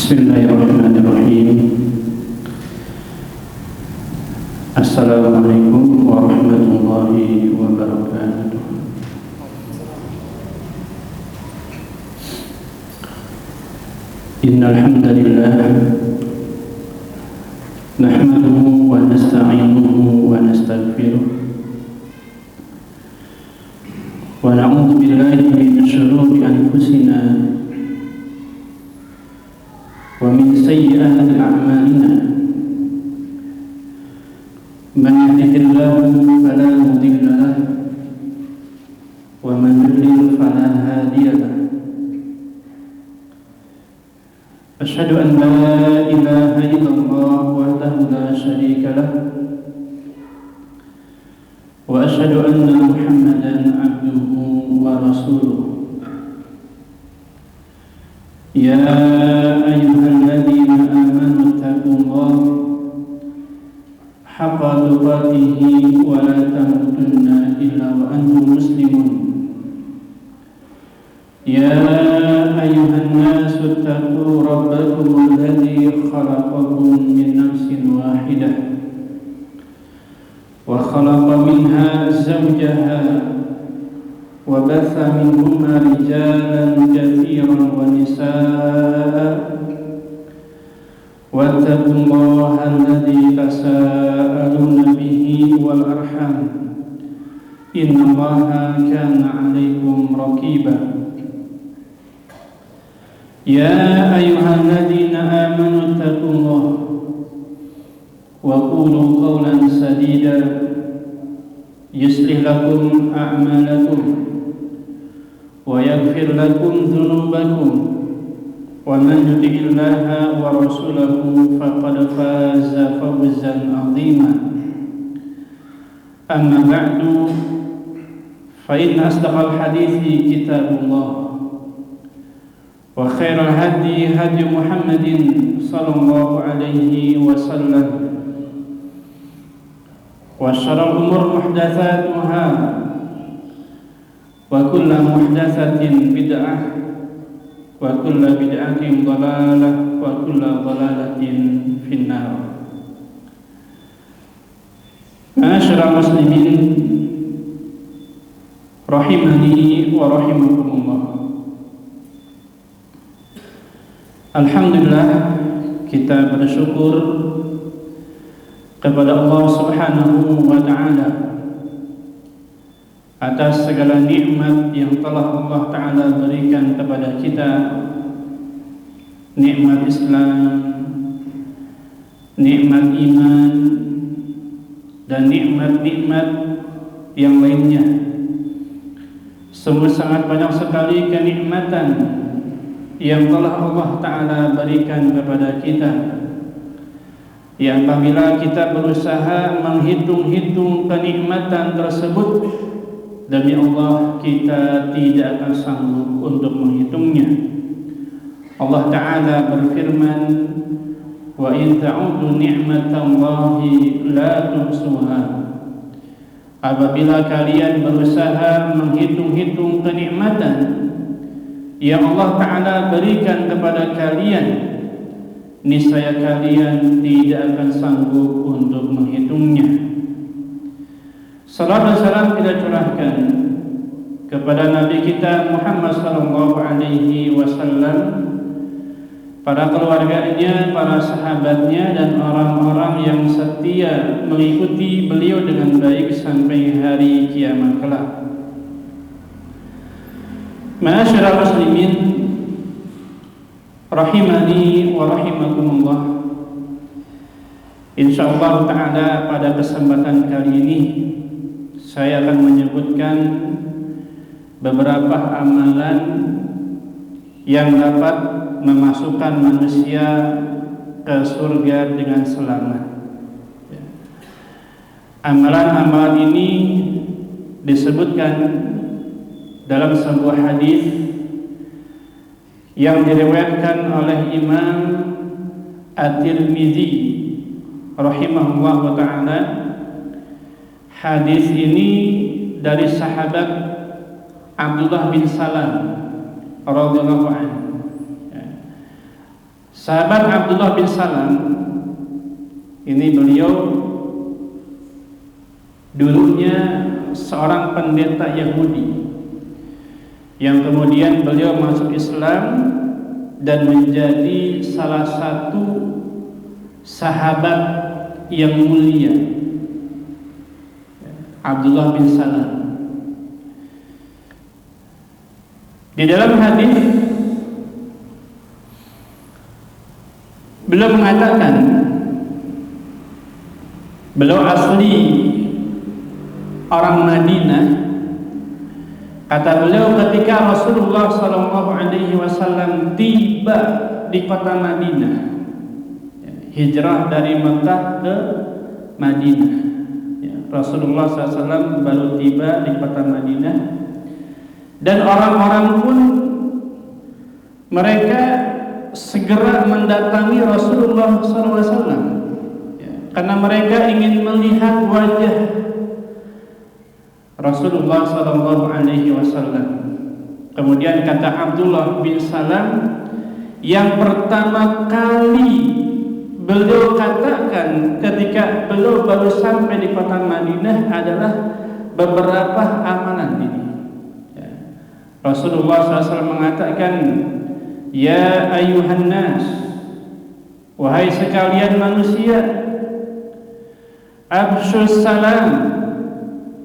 Bismillahirrahmanirrahim. Assalamualaikum warahmatullahi wabarakatuh. Innal hamdalillah nahmaduhu wa nasta'inuhu wa nastaghfiruh wa na'udzu billahi min shururi anfusina wa min sayyi'ati a'malina. Man yahdihillahu fala mudilla lahu wa man yudlil fala hadiya lahu. Asyhadu an la ilaha illallah wahdahu la syarika lahu wa asyhadu anna Muhammadan abduhu wa rasuluh. Ya ayyuhalladzina amanu taqullaha haqqa tuqatih wa la tamutunna illa wa antum muslimun. Ya ayyuhan nasu taqu rabbakum alladzi khalaqakum min nafsin wahidah wa khalaqa minha zawjaha وبث منهما رجالا كثيرا ونساء واتقوا الله الذي تساءلون به والأرحام إن الله كان عليكم رقيبا. يا أيها الذين آمنوا اتقوا الله وقولوا قولا سديدا يصلح لكم أعمالكم ويغفر لكم ذنوبكم ومن يطع الله ورسوله فقد فاز فوزا عظيما. أما بعد فإن أصدق الحديث كتاب الله وخير الهدي هدي محمد صلى الله عليه وسلم وشر الأمور محدثاتها وكل محدثة بدعة وكل بدعة ضلالة وكل ضلالة في النار. Ma'asyiral muslimin rahimani wa rahimakumullah. Alhamdulillah, kita bersyukur kepada Allah Subhanahu wa ta'ala atas segala nikmat yang telah Allah Ta'ala berikan kepada kita, nikmat Islam, nikmat iman, dan nikmat-nikmat yang lainnya. Sungguh sangat banyak sekali kenikmatan yang telah Allah Ta'ala berikan kepada kita, yang apabila kita berusaha menghitung-hitung kenikmatan tersebut, demi Allah kita tidak akan sanggup untuk menghitungnya. Allah Ta'ala berfirman, wa in ta'udu ni'matallahi la tuhsuha. Apabila kalian berusaha menghitung-hitung kenikmatan yang Allah Ta'ala berikan kepada kalian, niscaya kalian tidak akan sanggup untuk menghitungnya. Salam dan salam kita curahkan kepada Nabi kita Muhammad sallallahu alaihi wasallam, para keluarganya, para sahabatnya, dan orang-orang yang setia mengikuti beliau dengan baik sampai hari kiamat kelak. Ma'asyiral muslimin rahimani wa rahimakumullah. Insyaallah ta'ala pada kesempatan kali ini saya akan menyebutkan beberapa amalan yang dapat memasukkan manusia ke surga dengan selamat. Amalan-amalan ini disebutkan dalam sebuah hadis yang diriwayatkan oleh Imam At-Tirmidzi rahimahullah ta'ala. Hadis ini dari sahabat Abdullah bin Salam radhiyallahu anhu. Sahabat Abdullah bin Salam ini, beliau dulunya seorang pendeta Yahudi yang kemudian beliau masuk Islam dan menjadi salah satu sahabat yang mulia, Abdullah bin Salam. Di dalam hadis beliau mengatakan, beliau asli orang Madinah. Kata beliau, ketika Rasulullah SAW tiba di kota Madinah, hijrah dari Mekah ke Madinah, Rasulullah SAW baru tiba di kota Madinah, dan orang-orang pun mereka segera mendatangi Rasulullah SAW, karena mereka ingin melihat wajah Rasulullah SAW. Kemudian kata Abdullah bin Salam, yang pertama kali beliau katakan ketika beliau baru sampai di kota Madinah adalah beberapa amalan ini. Rasulullah SAW mengatakan, ya ayuhan nas, wahai sekalian manusia, absyus salam,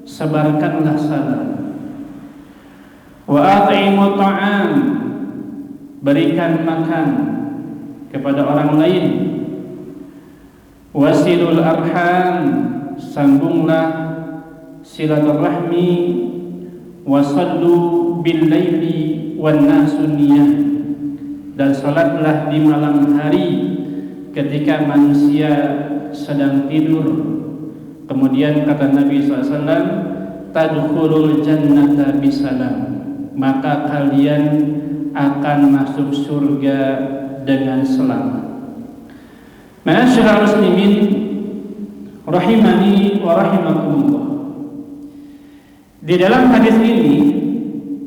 sebarkanlah salam, wa at'imu ta'am, berikan makan kepada orang lain, wasilul arham, sambunglah silaturahmi, wasallu bil laili wan nasu niyah, dan salatlah di malam hari ketika manusia sedang tidur. Kemudian kata Nabi SAW, tadkhulul jannata bisalam, maka kalian akan masuk surga dengan selamat. Ma'asyiral muslimin rahimani wa rahimakumullah. Di dalam hadis ini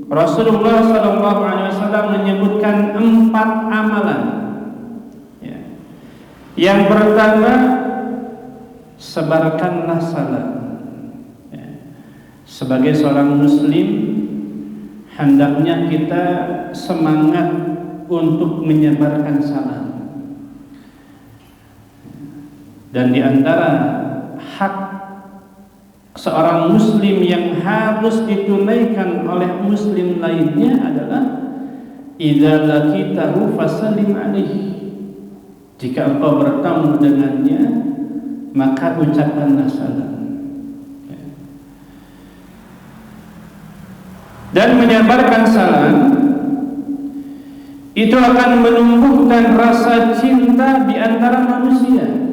Rasulullah SAW menyebutkan 4 amalan. Yang pertama, sebarkanlah salam. Sebagai seorang muslim, hendaknya kita semangat untuk menyebarkan salam. Dan di antara hak seorang muslim yang harus ditunaikan oleh muslim lainnya adalah idza laqitahu fasallim alaihi. Jika engkau bertemu dengannya, maka ucapkanlah salam. Dan menyebarkan salam itu akan menumbuhkan rasa cinta di antara manusia.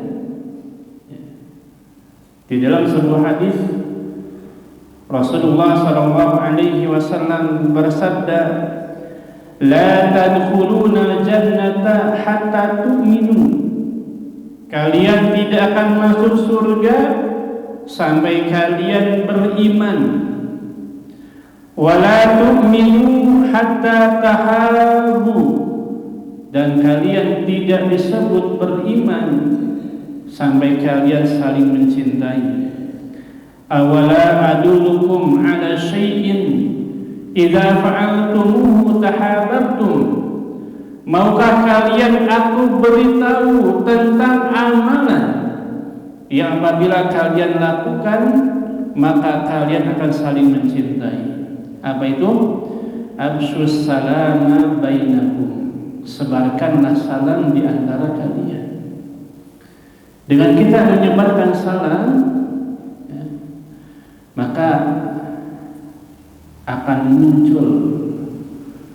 Di dalam sebuah hadis Rasulullah SAW bersabda, la tadkhuluna jannata hatta tu'minu, kalian tidak akan masuk surga sampai kalian beriman. Wala tu'minu hatta tahabu, dan kalian tidak disebut beriman sampai kalian saling mencintai. Awala adullukum ala syai'in idza fa'altumuhu tahabbtum, maukah kalian aku beritahu tentang amalan yang apabila kalian lakukan maka kalian akan saling mencintai. Apa itu? Absyus salama bainakum, sebarkanlah salam di antara kalian. Dengan kita menyebarkan salam, maka akan muncul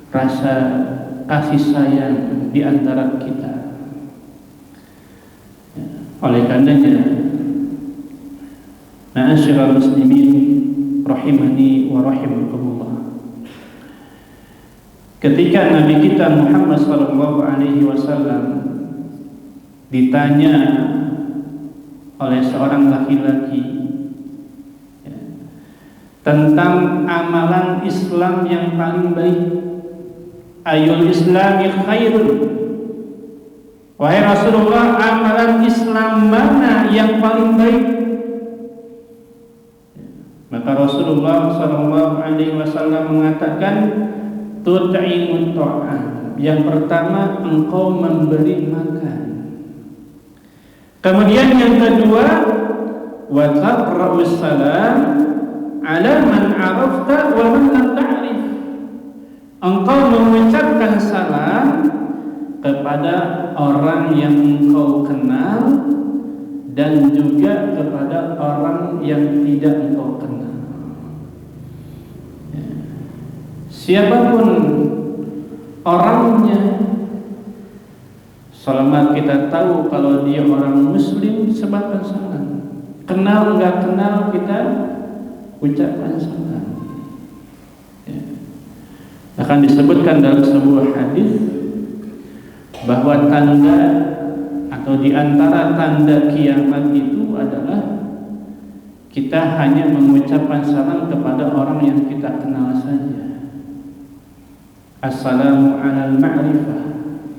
rasa kasih sayang di antara kita. Oleh karenanya, ma'asyiral muslimin rahimani wa rahimakumullah, ketika Nabi kita Muhammad SAW ditanya oleh seorang laki-laki tentang amalan Islam yang paling baik, ayul islami khairun, Wahai Rasulullah, amalan Islam mana yang paling baik? Maka Rasulullah SAW mengatakan, tut'imut ta'am. Yang pertama, engkau memberi makan. Kemudian yang kedua, wa taqra'us salam ala man 'arafta wa man lam ta'rif. Engkau mengucapkan salam kepada orang yang engkau kenal dan juga kepada orang yang tidak engkau kenal. Siapapun orangnya, selama kita tahu kalau dia orang muslim, sebarkan salam. Kenal enggak kenal, kita ucapkan salam. Akan disebutkan dalam sebuah hadis bahwa tanda atau di antara tanda kiamat itu adalah kita hanya mengucapkan salam kepada orang yang kita kenal saja. Assalamu alal ma'rifah,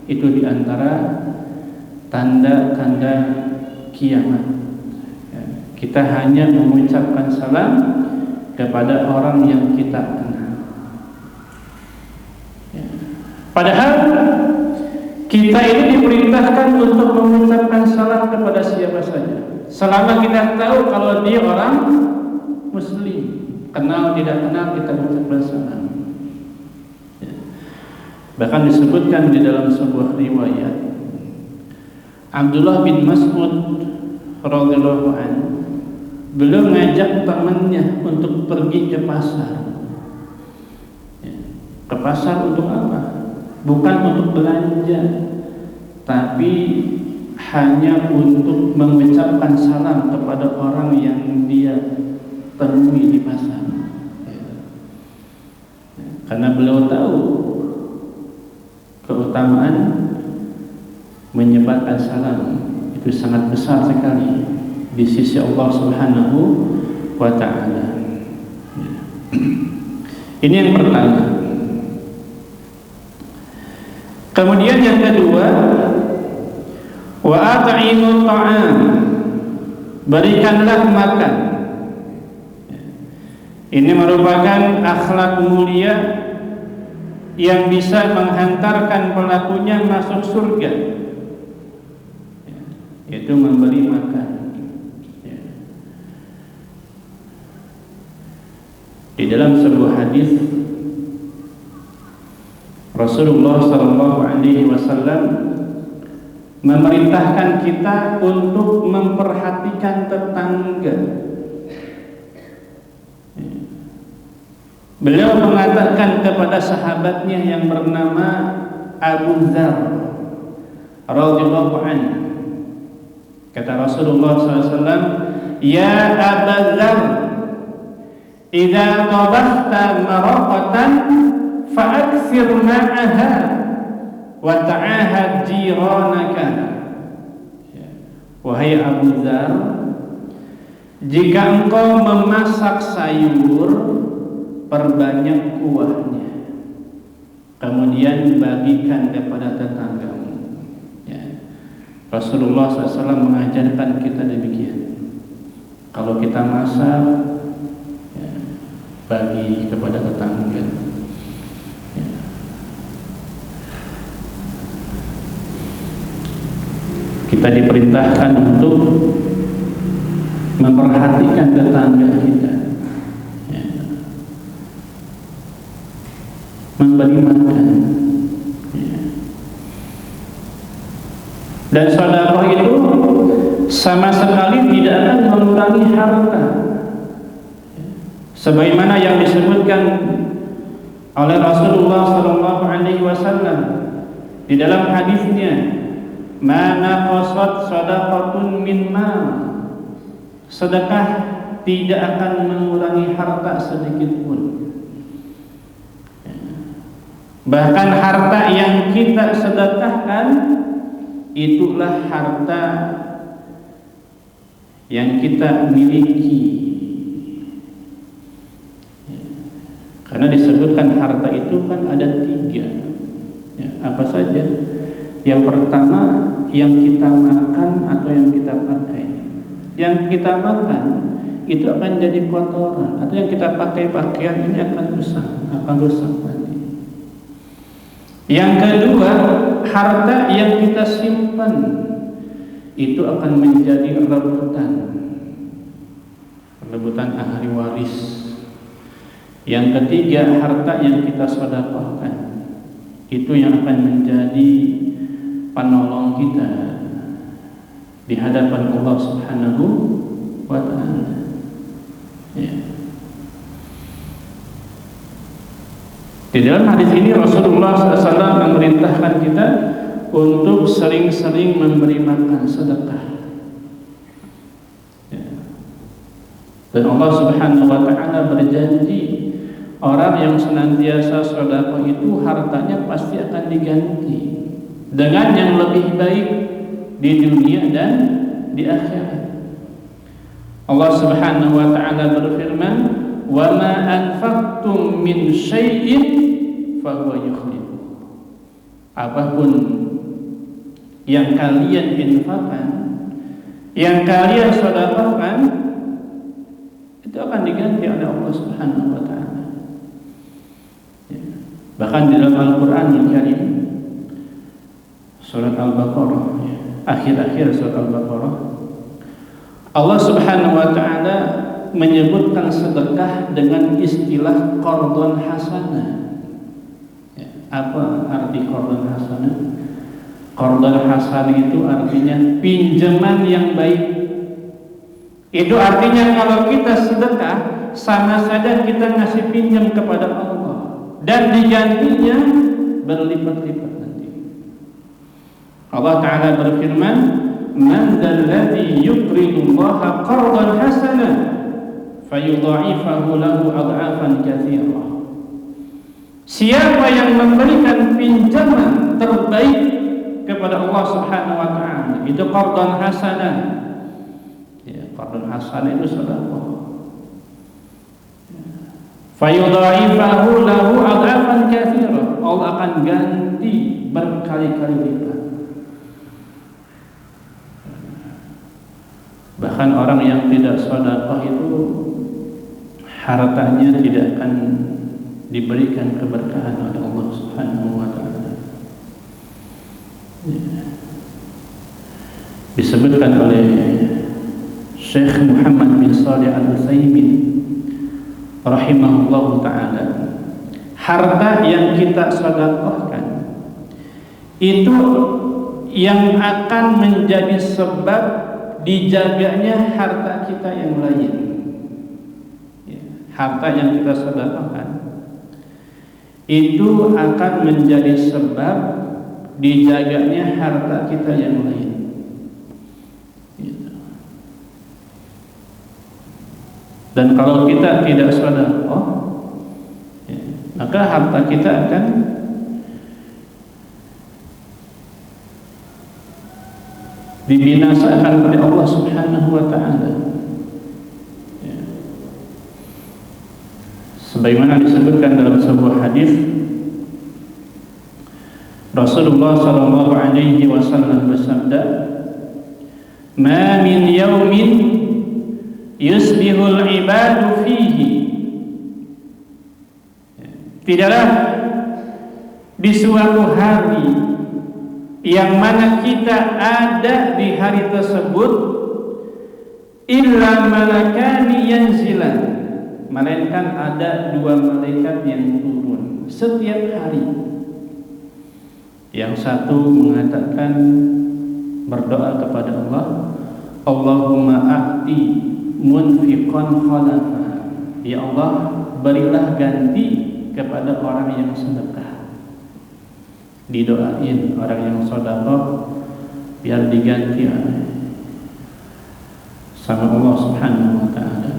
itu di antara tanda-tanda kiamat. Kita hanya mengucapkan salam kepada orang yang kita kenal. Padahal kita ini diperintahkan untuk mengucapkan salam kepada siapa saja, selama kita tahu kalau dia orang muslim. Kenal tidak kenal, kita mengucapkan salam. Bahkan disebutkan di dalam sebuah riwayat, Abdullah bin Mas'ud radhiyallahu anhu belum mengajak temannya untuk pergi ke pasar. Ke pasar untuk apa? Bukan untuk belanja, tapi hanya untuk mengucapkan salam kepada orang yang dia temui di pasar. Karena beliau tahu keutamaan menyebarkan salam itu sangat besar sekali di sisi Allah Subhanahu wa ta'ala. Ini yang pertama. Kemudian yang kedua, wa at'imut ta'am, berikanlah makan. Ini merupakan akhlak mulia yang bisa menghantarkan pelakunya masuk surga, yaitu memberi makan. Di dalam sebuah hadis Rasulullah SAW memerintahkan kita untuk memperhatikan tetangga. Beliau mengatakan kepada sahabatnya yang bernama Abu Dzar radhiyallahu anhu, kata Rasulullah SAW, ya Abu Dzar, idza tabakhta maraqatan fa'aksir ma'aha wa ta'ahad jiranaka. Wahai Abu Dzar, jika engkau memasak sayur, perbanyak kuahnya, kemudian bagikan kepada tetanggamu. Rasulullah SAW mengajarkan kita demikian. Kalau kita masak, bagi kepada tetangga. Kita diperintahkan untuk memperhatikan tetangga kita, memberi makan, dan sedekah itu sama sekali tidak akan mengurangi harta, sebagaimana yang disebutkan oleh Rasulullah SAW di dalam hadisnya, ma naqasat shadaqatun min mal, sedekah tidak akan mengurangi harta sedikit pun. Bahkan harta yang kita sedekahkan itulah harta yang kita miliki. Karena disebutkan harta itu kan ada tiga. Apa saja? Yang pertama yang kita makan atau yang kita pakai. Yang kita makan itu akan jadi kotoran, atau yang kita pakai pakaian ini akan rusak nanti. Yang kedua, harta yang kita simpan itu akan menjadi rebutan ahli waris. Yang ketiga, harta yang kita sedekahkan itu yang akan menjadi penolong kita di hadapan Allah Subhanahu wa ta'ala. Ya. Di dalam hadis ini Rasulullah SAW memerintahkan kita untuk sering-sering memberi makan sedekah. Ya. Dan Allah Subhanahu wa ta'ala berjanji, orang yang senantiasa sedekah itu hartanya pasti akan diganti dengan yang lebih baik di dunia dan di akhirat. Allah Subhanahu wa ta'ala berfirman, "Wa ma anfaqtum min syai'in fa huwa yukhlifu." Apapun yang kalian infakkan, yang kalian sedekahkan, itu akan diganti oleh Allah Subhanahu wa ta'ala. Ya. Bahkan di dalam Al-Qur'anul Karim surat Al-Baqarah, ya, akhir-akhir surat Al-Baqarah, Allah Subhanahu wa ta'ala menyebutkan sedekah dengan istilah qardhan hasanah. Ya, apa arti qardhan hasanah? Qardhan hasanah itu artinya pinjaman yang baik. Itu artinya kalau kita sedekah, sama saja kita ngasih pinjam kepada Allah, dan digantinya berlipat-lipat nanti. Allah Ta'ala berfirman, "Man dzalladzi yuqridu Allaha qardan hasanan fayudha'ifahu lahu ad'afan katsirah." Siapa yang memberikan pinjaman terbaik kepada Allah Subhanahu wa ta'ala, itu qardan hasanah. Ya, qardan hasanah itu sedekah. Fayudha'ifahu lahu ad'afan katsirah. Allah akan ganti berkali-kali lipat. Bahkan orang yang tidak sedekah itu hartanya tidak akan diberikan keberkahan oleh Allah Subhanahu wa ta'ala. Disebutkan oleh Syekh Muhammad bin Shalih Al-Utsaimin rahimahullahu ta'ala, harta yang kita sedekahkan itu yang akan menjadi sebab dijaganya harta kita yang lain. Ya, harta yang kita sedekahkan itu akan menjadi sebab dijaganya harta kita yang lain. Gitu. Dan kalau kita tidak sedekah, ya, maka harta kita akan dibinasakan oleh Allah Subhanahu wa ta'ala. Ya. Sebagaimana disebutkan dalam sebuah hadis, Rasulullah sallallahu alaihi wasallam bersabda, "Ma min yaumin yusbihul ibadu fihi." Tidaklah di suatu hari yang mana kita ada di hari tersebut illa malakani yanzilan, melainkan ada dua malaikat yang turun setiap hari. Yang satu mengatakan, berdoa kepada Allah, Allahumma a'ti munfiqan khalafa, ya Allah berilah ganti kepada orang yang sedekah. Didoain orang yang sedekah biar diganti sama Allah Subhanahu wa ta'ala.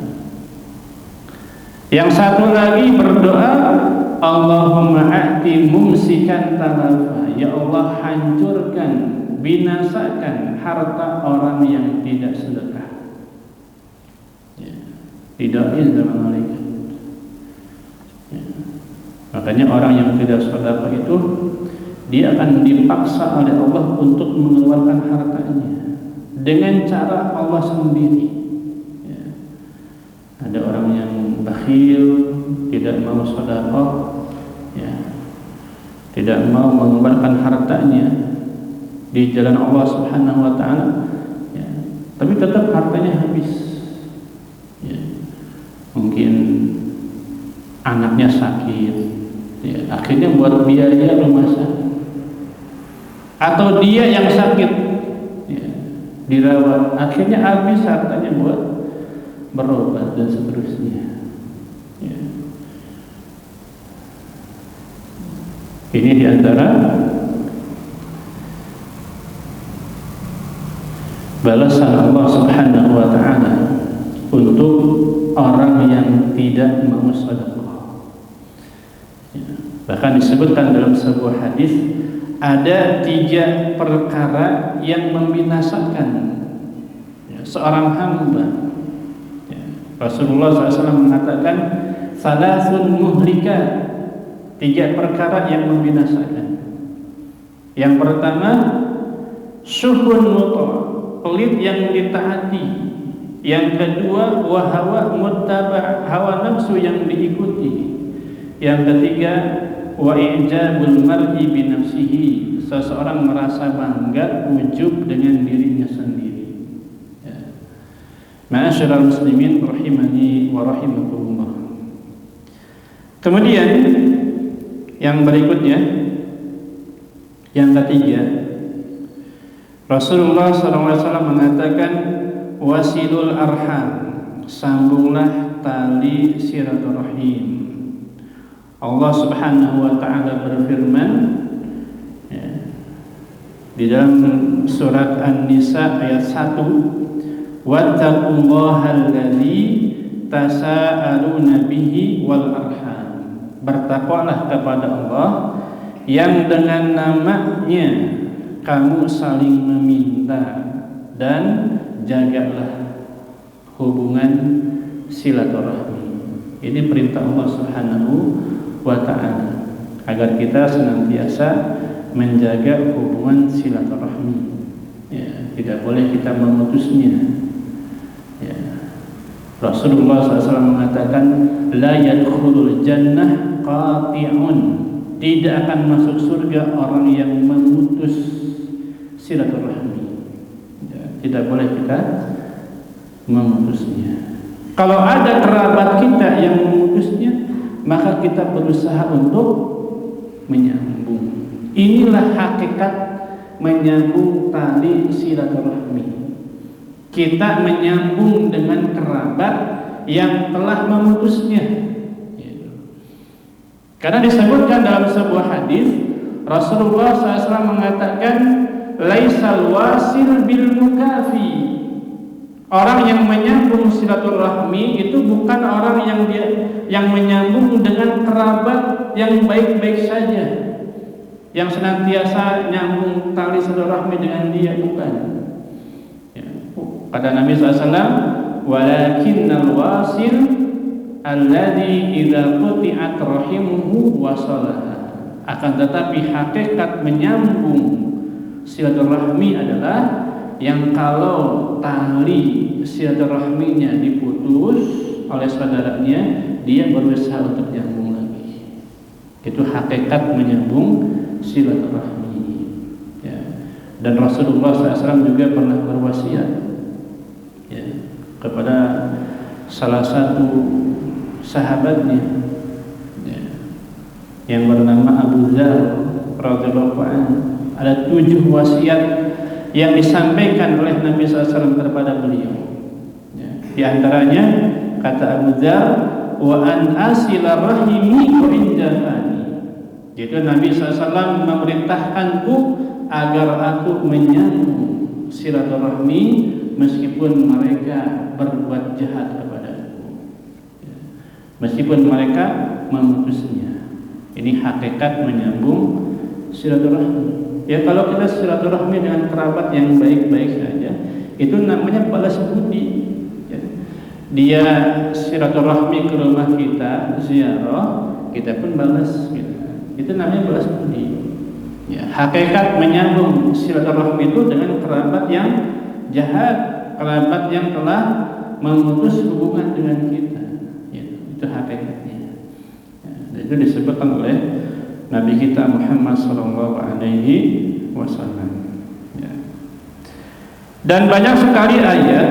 Yang satu lagi berdoa, Allahumma a'ti mumsikan talafa, ya Allah hancurkan, binasakan harta orang yang tidak sedekah. Ya, didoain sama malaikat. Ya. Makanya orang yang tidak sedekah itu dia akan dipaksa oleh Allah untuk mengeluarkan hartanya dengan cara Allah sendiri. Ya. Ada orang yang bakhil, tidak mau sedekah, ya, tidak mau mengeluarkan hartanya di jalan Allah Subhanahu wa taala, ya, tapi tetap hartanya habis. Ya. Mungkin anaknya sakit, ya, akhirnya buat biaya rumah sakit, atau dia yang sakit, ya, dirawat, akhirnya habis hartanya buat berobat dan seterusnya. Ya. Ini diantara balasan Allah Subhanahu wa taala untuk orang yang tidak mau sedekah. Ya. Bahkan disebutkan dalam sebuah hadis, ada 3 perkara yang membinasakan, ya, seorang hamba. Ya. Rasulullah SAW mengatakan, salasun muhlikat, 3 perkara yang membinasakan. Yang pertama, syuhun muta', pelit yang ditaati. Yang kedua, wahawa muttaba', hawa nafsu yang diikuti. Yang ketiga, wa i'jabul mar'i bi nafsihi, seseorang merasa bangga, ujub dengan dirinya sendiri. Ya. Ma'asyiral muslimin rahimani wa rahimakumullah. Kemudian yang berikutnya, yang ketiga, Rasulullah SAW mengatakan, wasilul arham, sambunglah tali silaturahim. Allah Subhanahu wa taala berfirman, ya, di dalam surat An-Nisa ayat 1, wattaqullaha alladzi tasaaluna bihi wal arham. Bertakwalah kepada Allah yang dengan namanya kamu saling meminta, dan jagalah hubungan silaturahmi. Ini perintah Allah Subhanahu wa ta'ala, agar kita senantiasa menjaga hubungan silaturahmi, ya, tidak boleh kita memutusnya. Ya. Rasulullah SAW mengatakan, la yadkhulul jannah qati'un, tidak akan masuk surga orang yang memutus silaturahmi. Ya, tidak boleh kita memutusnya. Kalau ada kerabat kita yang memutusnya, maka kita berusaha untuk menyambung. Inilah hakikat menyambung tali silaturahmi. Kita menyambung dengan kerabat yang telah memutusnya. Karena disebutkan dalam sebuah hadis, Rasulullah SAW mengatakan, laisal wasil bil mukafi. Orang yang menyambung silaturahmi itu bukan orang yang menyambung dengan kerabat yang baik-baik saja, yang senantiasa nyambung tali silaturahmi dengan dia, bukan. Ya. Kata Nabi SAW, walakinnal wasil alladzi idza quti'at rahimuhu wasalaha. Akan tetapi hakikat menyambung silaturahmi adalah yang kalau tali silaturahminya diputus oleh saudaranya, dia berusaha untuk nyambung lagi. Itu hakikat menyambung silaturahmi. Ya. Dan Rasulullah SAW juga pernah berwasiat, ya, kepada salah satu sahabatnya, ya, yang bernama Abu Dzar radhiyallahu anhu. Ada 7 wasiat yang disampaikan oleh Nabi SAW kepada beliau. Ya. Di antaranya kata Abu Dzar, wa an asila rahimi wa indafani. Jadi Nabi SAW memerintahkanku agar aku menyambung silaturahmi meskipun mereka berbuat jahat kepadaku, ya, meskipun mereka memutusnya. Ini hakikat menyambung silaturahmi. Ya, kalau kita silaturahmi dengan kerabat yang baik-baik saja, itu namanya balas budi. Ya. Dia silaturahmi ke rumah kita, ziarah, kita pun balas. Gitu. Itu namanya balas budi. Ya, hakikat menyambung silaturahmi itu dengan kerabat yang jahat, kerabat yang telah memutus hubungan dengan kita. Ya, itu hakikatnya. Ya, itu disebutkan oleh Nabi kita Muhammad sallallahu alaihi wasallam. Ya. Dan banyak sekali ayat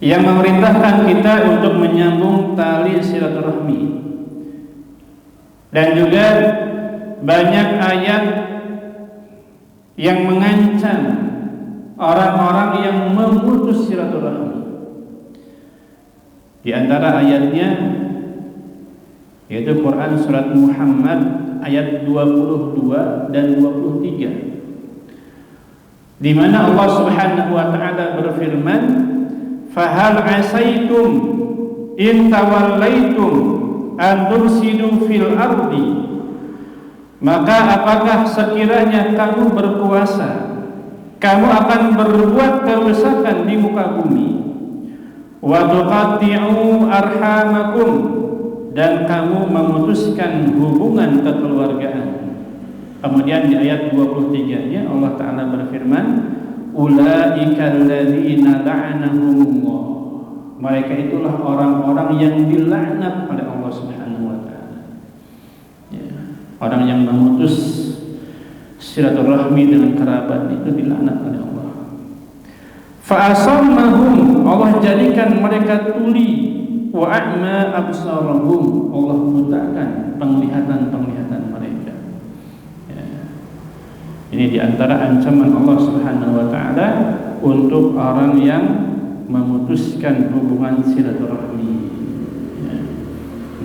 yang memerintahkan kita untuk menyambung tali silaturahmi. Dan juga banyak ayat yang mengancam orang-orang yang memutus silaturahmi. Di antara ayatnya yaitu Quran surat Muhammad ayat 22 dan 23, di mana Allah Subhanahu wa taala berfirman, "Fahal asaitum in tawallaitum an tufsidu fil ardi." Maka apakah sekiranya kamu berkuasa, kamu akan berbuat kerusakan di muka bumi, wa tuqatti'u arhamakum, dan kamu memutuskan hubungan kekeluargaan. Kemudian di ayat 23-nya Allah Ta'ala berfirman, ulaika alladzina la'anahumullah, mereka itulah orang-orang yang dilaknat oleh Allah Subhanahu wa taala. Orang yang memutus silaturahmi dengan kerabat itu dilaknat oleh Allah. Fa'asammahum, Allah jadikan mereka tuli, wa a'ma absarahum, Allah butakan penglihatan mereka. Ya. Ini diantara ancaman Allah Subhanahu wa taala untuk orang yang memutuskan hubungan silaturahmi. Ya.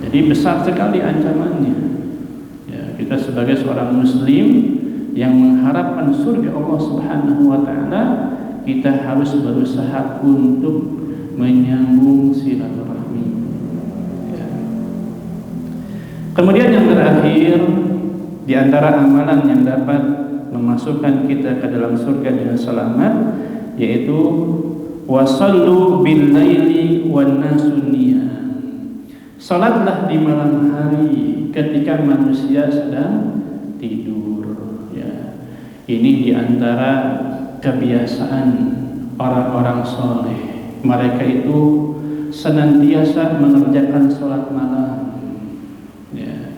Jadi besar sekali ancamannya. Kita sebagai seorang muslim yang mengharapkan surga Allah Subhanahu wa taala, kita harus berusaha untuk menyambung silaturahmi. Ya. Kemudian yang terakhir, di antara amalan yang dapat memasukkan kita ke dalam surga dengan selamat, yaitu wasallu bil laili wan nasu niyam. Salatlah di malam hari ketika manusia sedang tidur. Ya. Ini diantara kebiasaan orang-orang soleh. Mereka itu senantiasa mengerjakan sholat malam. Ya.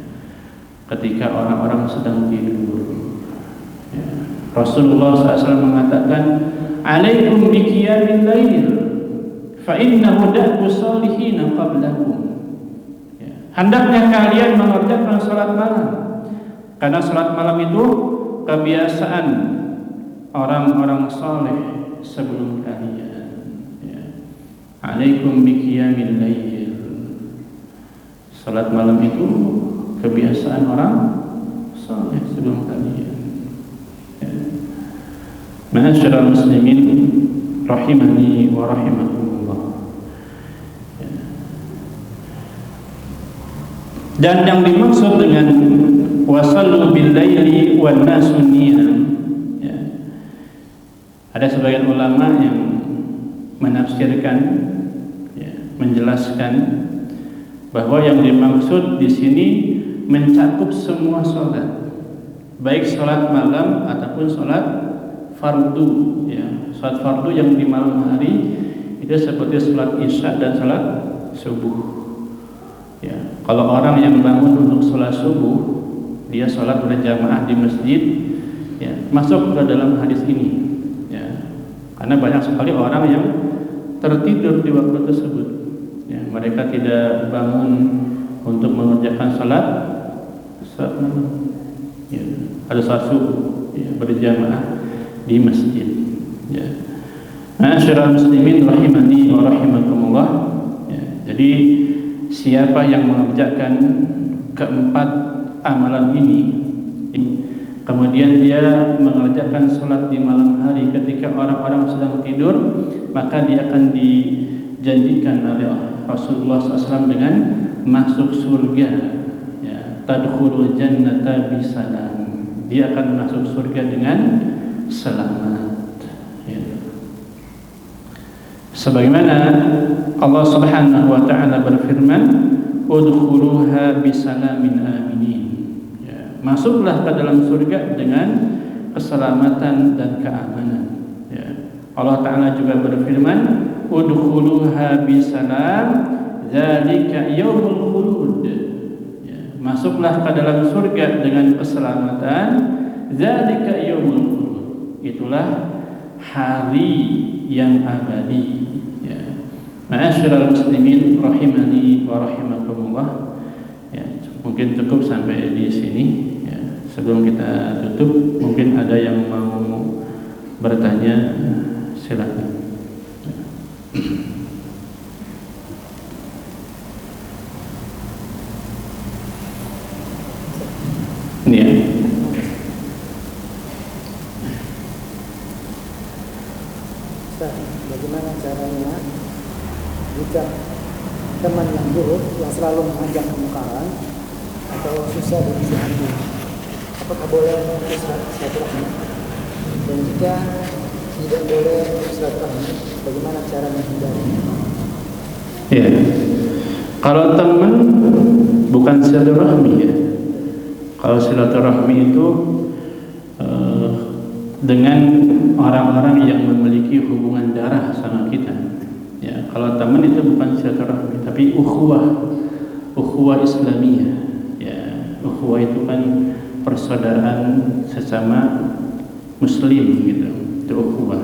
Ketika orang-orang sedang tidur. Ya. Rasulullah SAW mengatakan, "Alaikum biqiyamil lail, fa innahu da'bu shalihin qablakum." Hendaknya kalian mengerjakan salat malam, karena salat malam itu kebiasaan orang-orang saleh sebelum kalian. Ya. Alaikum biqiyamil lail. Salat malam itu kebiasaan orang saleh sebelum kalian. Ya. Ma'asyiral muslimin rahimani wa rahimakumullah. Dan yang dimaksud dengan wasallu bil laili wan nasu niyam, ya, ada sebagian ulama yang menafsirkan, ya, menjelaskan bahwa yang dimaksud di sini mencakup semua sholat, baik sholat malam ataupun sholat fardu. Ya, sholat fardu yang di malam hari itu seperti sholat isya dan sholat subuh. Ya, kalau orang yang bangun untuk sholat subuh, dia sholat berjamaah di masjid, ya, masuk ke dalam hadis ini. Ya, karena banyak sekali orang yang tertidur di waktu tersebut. Ya, mereka tidak bangun untuk mengerjakan sholat malam. Ya, ada sholat subuh, ya, berjamaah di masjid. Ya. Ma'asyiral muslimin rahimani wa rahimakumullah. Ya, jadi siapa yang mengerjakan keempat amalan ini, kemudian dia mengerjakan sholat di malam hari ketika orang-orang sedang tidur, maka dia akan dijanjikan oleh Rasulullah SAW dengan masuk surga. Ya, tadkhulul jannata bisalam. Dia akan masuk surga dengan selamat. Ya. Sebagaimana Allah Subhanahu wa taala berfirman, udkhuluha bisalamin aminin. Ya, masuklah ke dalam surga dengan keselamatan dan keamanan. Ya. Allah Ta'ala juga berfirman, udkhuluha bisalam, dzalika yaumul khulud. Ya. Masuklah ke dalam surga dengan keselamatan, dzalika yaumul khulud. Itulah hari yang abadi. Ya. Ma'asyiral muslimin rahimani wa rahimakumullah. Ya, mungkin cukup sampai di sini. Ya. Sebelum kita tutup, mungkin ada yang mau bertanya, silakan. Ya. Bagaimana caranya jika teman yang buruk yang selalu mengajak kemungkaran atau susah dinasihati, apakah boleh memutus silaturahmi? Dan jika tidak boleh silaturahmi, bagaimana cara menghindarinya? Ya, kalau teman bukan silaturahmi ya. Kalau silaturahmi itu dengan orang-orang yang memiliki hubungan darah sama kita. Ya, kalau teman itu bukan silaturahmi, tapi ukhuwah Islamiyah. Ya, ukhuwah itu kan persaudaraan sesama Muslim gitu. Itu ukhuwah.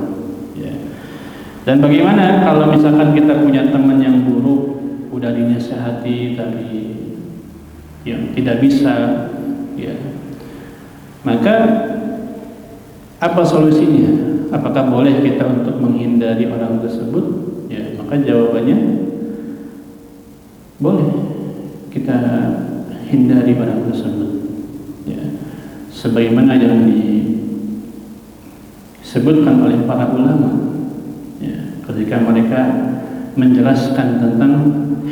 Ya. Dan bagaimana kalau misalkan kita punya teman yang buruk, udah dinasihati tapi yang tidak bisa, ya. Maka apa solusinya? Apakah boleh kita untuk menghindari orang tersebut? Ya, maka jawabannya boleh kita hindari orang tersebut. Ya, sebagaimana yang disebutkan oleh para ulama, ya, ketika mereka menjelaskan tentang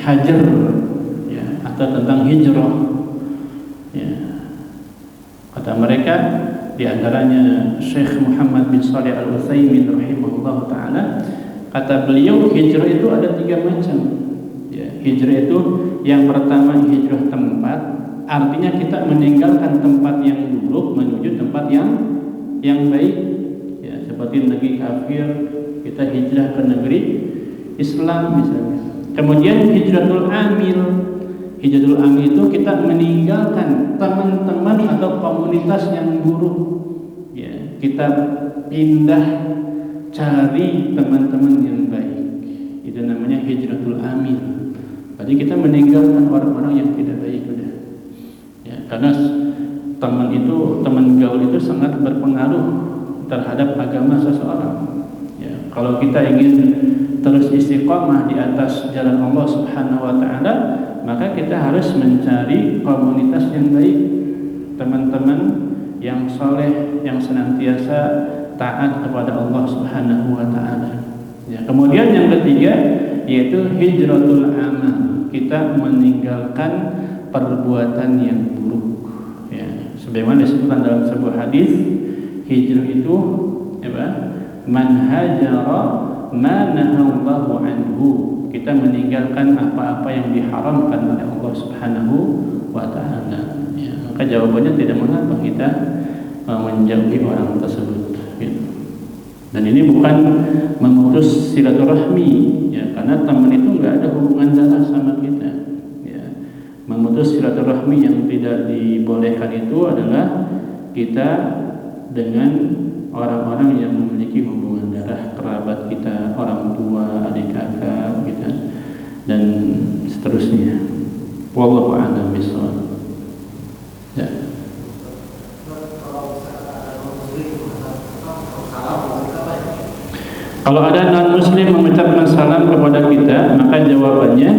hajar, ya, atau tentang hijrah, ya, kata mereka, di antaranya Syekh Muhammad bin Shalih Al-Utsaimin rahimahullah ta'ala, kata beliau hijrah itu ada 3 macam. Ya, hijrah itu yang pertama hijrah tempat, artinya kita meninggalkan tempat yang buruk menuju tempat yang baik. Ya, seperti negeri kafir kita hijrah ke negeri Islam misalnya. Kemudian hijratul amil. Hijratul amil itu kita meninggalkan teman-teman atau komunitas yang buruk. Ya, kita pindah cari teman-teman yang baik. Itu namanya hijratul amil. Jadi kita meninggalkan orang-orang yang tidak baik udah. Ya, karena teman gaul itu sangat berpengaruh terhadap agama seseorang. Ya, kalau kita ingin terus istiqamah di atas jalan Allah Subhanahu wa taala, maka kita harus mencari komunitas yang baik, teman-teman yang saleh, yang senantiasa taat kepada Allah Subhanahu wa taala. Ya, kemudian yang ketiga yaitu hijratul amal. Kita meninggalkan perbuatan yang buruk. Ya, sebagaimana disebutkan dalam sebuah hadis, hijrah itu apa? Man hajara ma nahallahu anhu. Kita meninggalkan apa-apa yang diharamkan oleh Allah Subhanahu wa taala. Ya, maka jawabannya tidak mengapa kita menjauhi orang tersebut. Gitu. Dan ini bukan memutus silaturahmi, ya, karena teman itu nggak ada hubungan darah sama kita. Ya. Memutus silaturahmi yang tidak dibolehkan itu adalah kita dengan orang-orang yang memiliki hubungan darah, kerabat kita, orang tua, adik kakak, gitu, dan seterusnya. Wallahu a'lam bishawab. Ya. Kalau ada non-muslim mengucapkan salam kepada kita, maka jawabannya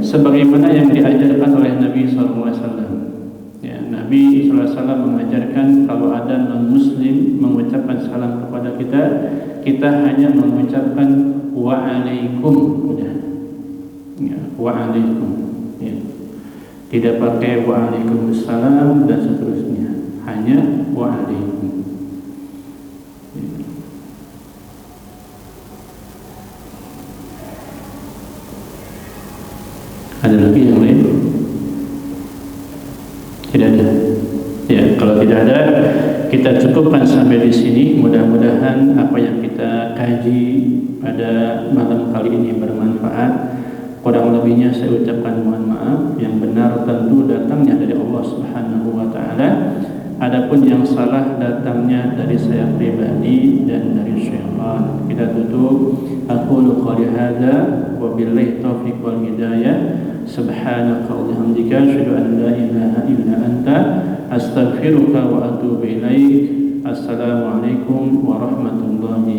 sebagaimana yang diajarkan oleh Nabi SAW. Ya, Nabi SAW mengajarkan kalau ada non-muslim mengucapkan salam kepada kita, kita hanya mengucapkan wa'alaikum, udah. Ya, wa'alaikum. Ya. Tidak pakai wa'alaikumussalam dan seterusnya, hanya wa'alaikum. Ya. Ada lagi yang lain? Tidak ada. Ya, taala. Kita cukupkan sampai di sini. Mudah-mudahan apa yang kita kaji pada malam kali ini bermanfaat. Kurang lebihnya saya ucapkan mohon maaf. Yang benar tentu datangnya dari Allah Subhanahu wa taala. Adapun yang salah datangnya dari saya pribadi dan dari syaitan. Kita tutup. Aqulu qouli hadza wa billahi taufiq wal hidayah. Subhanaka wa bihamdika asyhadu an la ilaha illa anta astaghfiruka wa atubu ilaik. Assalamualaikum warahmatullahi